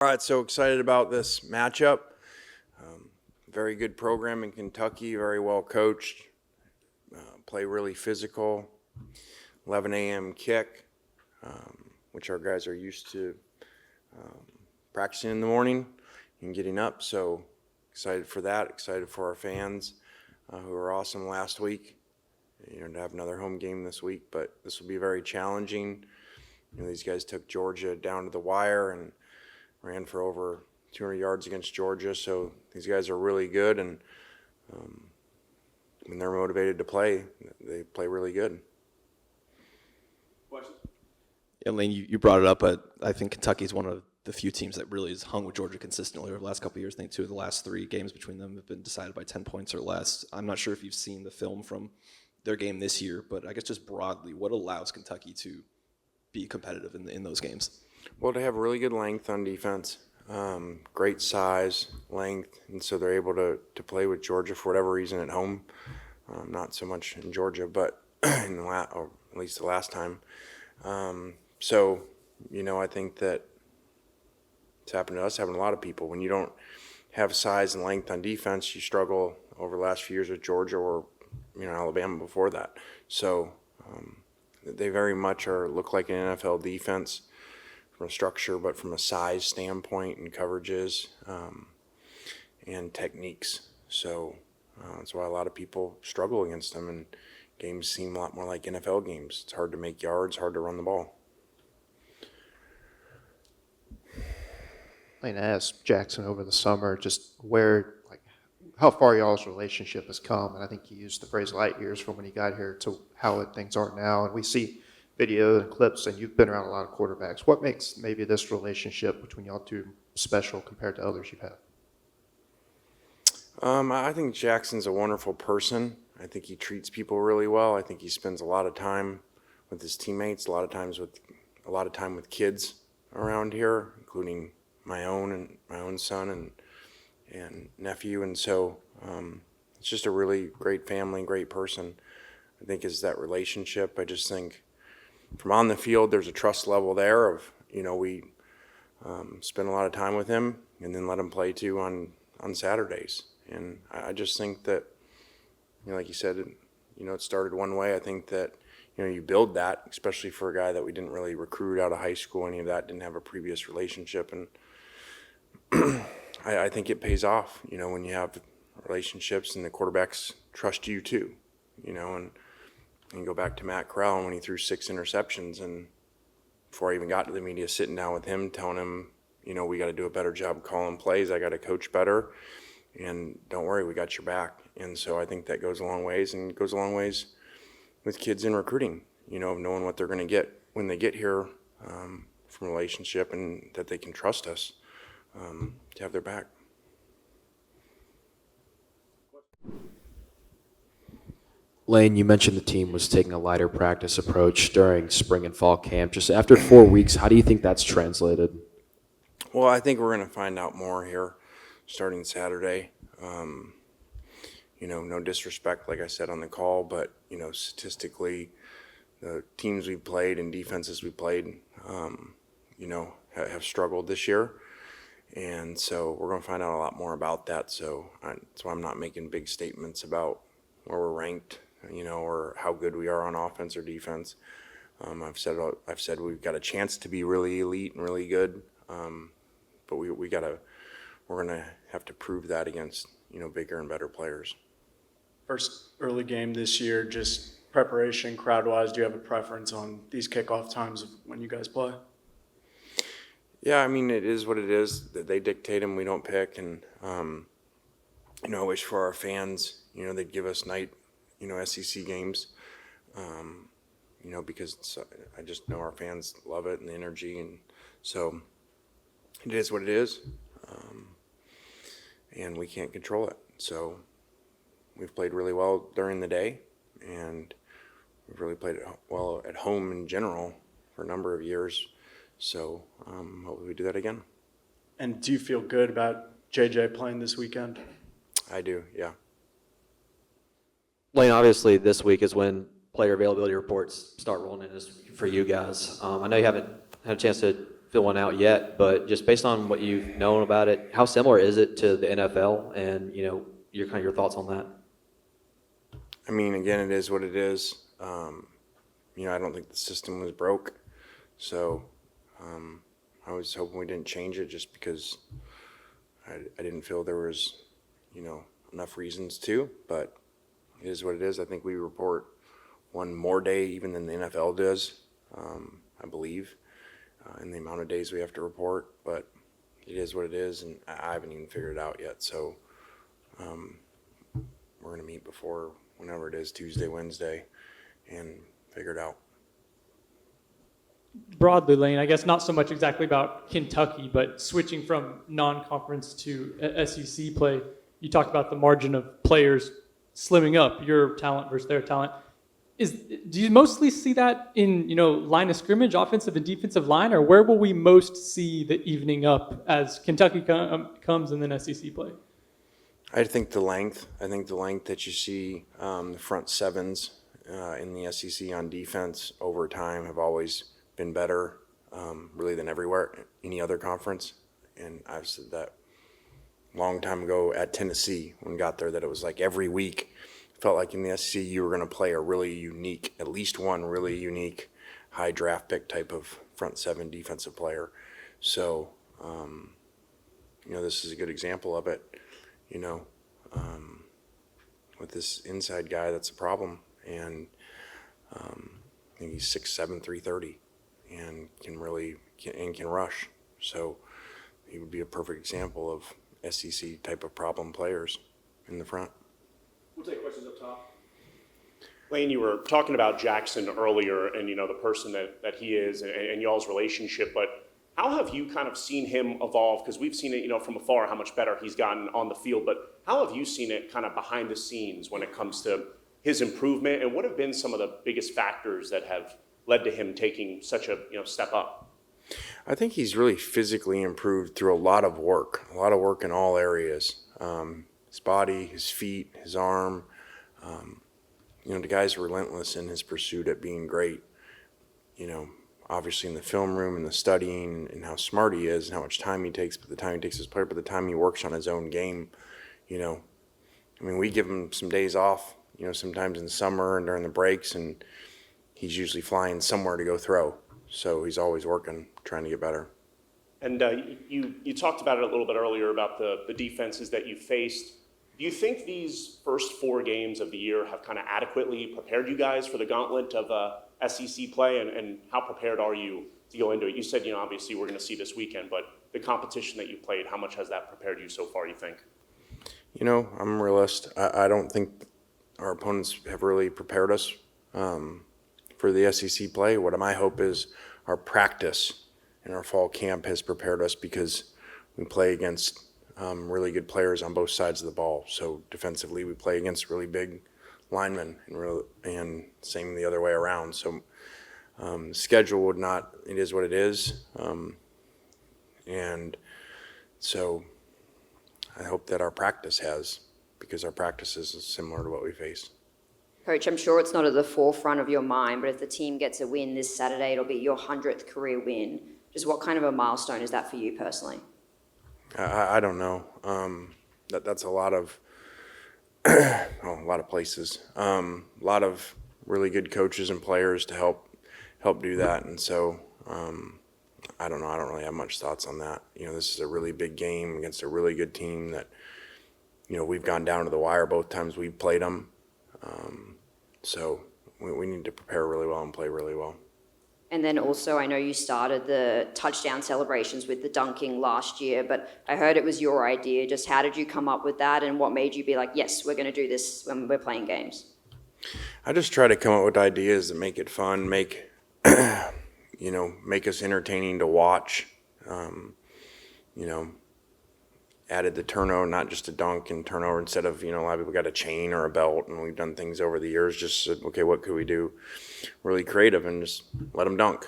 All right, so excited about this matchup. Very good program in Kentucky, very well coached, play really physical, 11 a.m. kick, which our guys are used to practicing in the morning and getting up. So excited for that, excited for our fans who were awesome last week. To have another home game this week, but this will be very challenging. These guys took Georgia down to the wire and ran for over 200 yards against Georgia, so these guys are really good, and when they're motivated to play, they play really good. Questions? Yeah, Lane, you brought it up, but I think Kentucky is one of the few teams that really has hung with Georgia consistently over the last couple of years. I think 2 of the last 3 games between them have been decided by 10 points or less. I'm not sure if you've seen the film from their game this year, but I guess just broadly, what allows Kentucky to be competitive in those games? Well, they have really good length on defense, great size, length, and so they're able to play with Georgia for whatever reason at home. Not so much in Georgia, but or at least the last time. So, I think that it's happened to us, happened to a lot of people. When you don't have size and length on defense, you struggle over the last few years with Georgia or Alabama before that. So they very much look like an NFL defense from a structure, but from a size standpoint and coverages and techniques. So that's why a lot of people struggle against them, and games seem a lot more like NFL games. It's hard to make yards, hard to run the ball. I asked Jackson over the summer just how far y'all's relationship has come, and I think you used the phrase light years from when you got here to how things are now, and we see video and clips, and you've been around a lot of quarterbacks. What makes maybe this relationship between y'all two special compared to others you've had? I think Jackson's a wonderful person. I think he treats people really well. I think he spends a lot of time with his teammates, a lot of time with kids around here, including my own son and nephew, and so it's just a really great family, great person. I think is that relationship. I just think from on the field, there's a trust level there of we spend a lot of time with him and then let him play too on Saturdays, and I just think that like you said, it started one way. I think that you build that, especially for a guy that we didn't really recruit out of high school, any of that, didn't have a previous relationship, and I think it pays off, when you have relationships and the quarterbacks trust you too, and go back to Matt Corral when he threw 6 interceptions, and before I even got to the media, sitting down with him, telling him, we got to do a better job calling plays. I got to coach better, and don't worry, we got your back. And so I think that goes a long ways, and goes a long ways with kids in recruiting, of knowing what they're going to get when they get here from a relationship, and that they can trust us to have their back. Lane, you mentioned the team was taking a lighter practice approach during spring and fall camp. Just after 4 weeks, how do you think that's translated? Well, I think we're going to find out more here starting Saturday. No disrespect, like I said on the call, but, statistically, the teams we've played and defenses we played, have struggled this year. And so we're going to find out a lot more about that. So that's why I'm not making big statements about where we're ranked, or how good we are on offense or defense. I've said we've got a chance to be really elite and really good, but we're going to have to prove that against bigger and better players. First early game this year, just preparation, crowd-wise, do you have a preference on these kickoff times of when you guys play? Yeah, it is what it is. They dictate them, we don't pick, and I wish for our fans, they'd give us night, SEC games, because I just know our fans love it and the energy, and so it is what it is, and we can't control it. So we've played really well during the day, and we've really played well at home in general for a number of years. So hopefully we do that again. And do you feel good about JJ playing this weekend? I do, yeah. Lane, obviously this week is when player availability reports start rolling in for you guys. I know you haven't had a chance to fill one out yet, but just based on what you've known about it, how similar is it to the NFL? And your thoughts on that? I mean, again, it is what it is. I don't think the system was broke, so I was hoping we didn't change it just because I didn't feel there was, enough reasons to, but it is what it is. I think we report one more day even than the NFL does, I believe, in the amount of days we have to report, but it is what it is, and I haven't even figured it out yet, so we're going to meet before whenever it is, Tuesday, Wednesday, and figure it out. Broadly, Lane, I guess not so much exactly about Kentucky, but switching from non-conference to SEC play, you talked about the margin of players slimming up, your talent versus their talent. Do you mostly see that in, line of scrimmage, offensive and defensive line, or where will we most see the evening up as Kentucky comes and then SEC play? I think the length that you see, the front sevens in the SEC on defense over time have always been better, really, than everywhere, any other conference. And I've said that a long time ago at Tennessee when we got there, that it was like every week, felt like in the SEC you were going to play a really unique, at least one really unique high draft pick type of front seven defensive player. So, this is a good example of it. With this inside guy, that's a problem. And I think he's 6'7", 330, and can rush. So he would be a perfect example of SEC type of problem players in the front. We'll take questions up top. Lane, you were talking about Jackson earlier and, the person that he is and y'all's relationship, but how have you kind of seen him evolve? Because we've seen it, from afar, how much better he's gotten on the field, but how have you seen it kind of behind the scenes when it comes to his improvement, and what have been some of the biggest factors that have led to him taking such a, step up? I think he's really physically improved through a lot of work in all areas. His body, his feet, his arm. The guy's relentless in his pursuit at being great. Obviously in the film room and the studying and how smart he is and how much time he takes, but the time he takes as a player, but the time he works on his own game, we give him some days off, sometimes in the summer and during the breaks, and he's usually flying somewhere to go throw. So he's always working, trying to get better. And you talked about it a little bit earlier about the defenses that you faced. Do you think these first 4 games of the year have kind of adequately prepared you guys for the gauntlet of SEC play, and how prepared are you to go into it? You said, obviously we're going to see this weekend, but the competition that you played, how much has that prepared you so far, you think? I'm a realist. I don't think our opponents have really prepared us for the SEC play. What my hope is our practice in our fall camp has prepared us, because we play against really good players on both sides of the ball. So defensively, we play against really big linemen, and same the other way around. So schedule would not, it is what it is. And so I hope that our practice has, because our practice is similar to what we face. Coach, I'm sure it's not at the forefront of your mind, but if the team gets a win this Saturday, it'll be your 100th career win. Just what kind of a milestone is that for you personally? I don't know. That's a lot of a lot of places. A lot of really good coaches and players to help do that. And so I don't know. I don't really have much thoughts on that. This is a really big game against a really good team that we've gone down to the wire both times we've played them. So we need to prepare really well and play really well. And then also, I know you started the touchdown celebrations with the dunking last year, but I heard it was your idea. Just how did you come up with that, and what made you be like, yes, we're going to do this when we're playing games? I just try to come up with ideas that make it fun, make us entertaining to watch. Added the turnover, not just a dunk and turnover, instead of, a lot of people got a chain or a belt, and we've done things over the years, just said, okay, what could we do really creative and just let them dunk.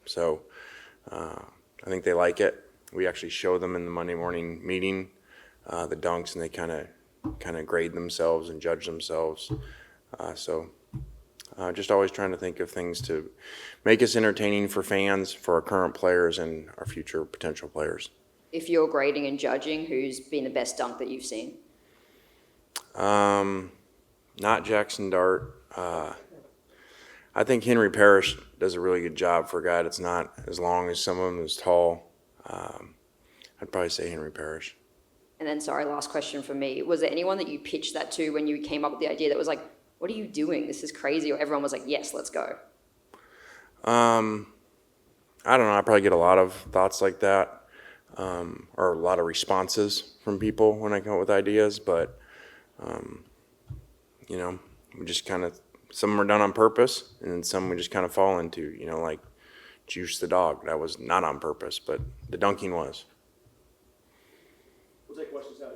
So I think they like it. We actually show them in the Monday morning meeting the dunks, and they kind of grade themselves and judge themselves. So Just always trying to think of things to make us entertaining for fans, for our current players, and our future potential players. If you're grading and judging, who's been the best dunk that you've seen? Not Jackson Dart. I think Henry Parrish does a really good job for a guy that's not as long as some of them, as tall. I'd probably say Henry Parrish. And then, sorry, last question for me. Was there anyone that you pitched that to when you came up with the idea that was like, what are you doing? This is crazy. Or everyone was like, yes, let's go. I don't know. I probably get a lot of thoughts like that, or a lot of responses from people when I come up with ideas. But, you know, we just kind of, some are done on purpose, and then some we just kind of fall into, you know, like Juice the dog. That was not on purpose, but the dunking was. We'll take questions out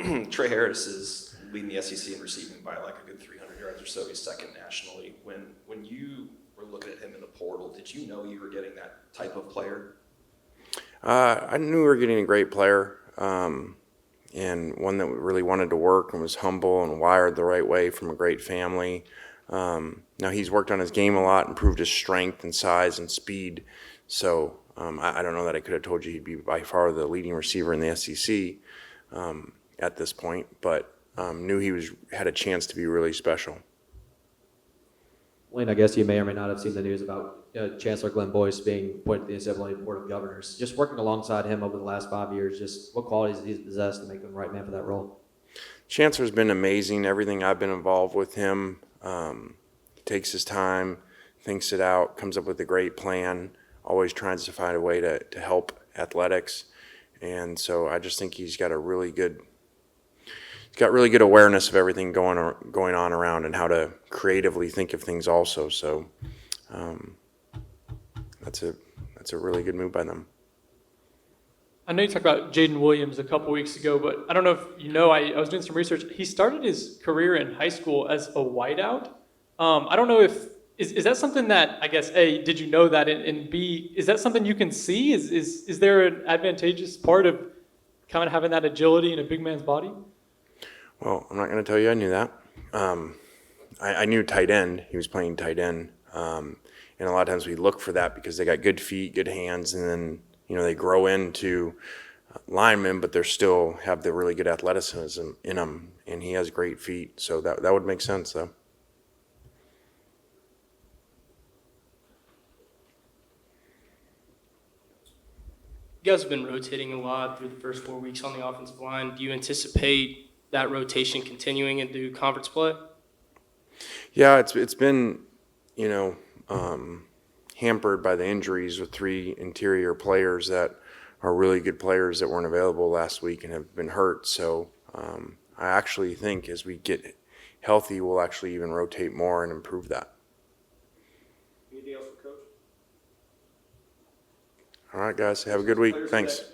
here. Trey Harris is leading the SEC in receiving by like a good 300 yards or so. He's second nationally. When you were looking at him in the portal, did you know you were getting that type of player? I knew we were getting a great player, and one that really wanted to work and was humble and wired the right way from a great family. Now he's worked on his game a lot, improved his strength and size and speed. So I don't know that I could have told you he'd be by far the leading receiver in the SEC at this point, but knew he had a chance to be really special. Wayne, I guess you may or may not have seen the news about Chancellor Glenn Boyce being appointed to the NCAA Board of Governors. Just working alongside him over the last 5 years, just what qualities he's possessed to make him the right man for that role? Chancellor's been amazing. Everything I've been involved with him, he takes his time, thinks it out, comes up with a great plan, always tries to find a way to help athletics. And so I just think he's got really good awareness of everything going on around and how to creatively think of things also. So that's a really good move by them. I know you talked about Jaden Williams a couple weeks ago, but I don't know if you know, I was doing some research. He started his career in high school as a wideout. I don't know if, is that something that, I guess, A, did you know that, and B, is that something you can see? Is there an advantageous part of kind of having that agility in a big man's body? Well, I'm not going to tell you I knew that. I knew tight end. He was playing tight end. And a lot of times we look for that because they got good feet, good hands, and then, you know, they grow into linemen, but they still have the really good athleticism in them, and he has great feet. So that would make sense, though. You guys have been rotating a lot through the first 4 weeks on the offensive line. Do you anticipate that rotation continuing into conference play? Yeah, it's been, you know, hampered by the injuries with 3 interior players that are really good players that weren't available last week and have been hurt. So I actually think as we get healthy, we'll actually even rotate more and improve that. Anything else for Coach? All right, guys, have a good week. Thanks.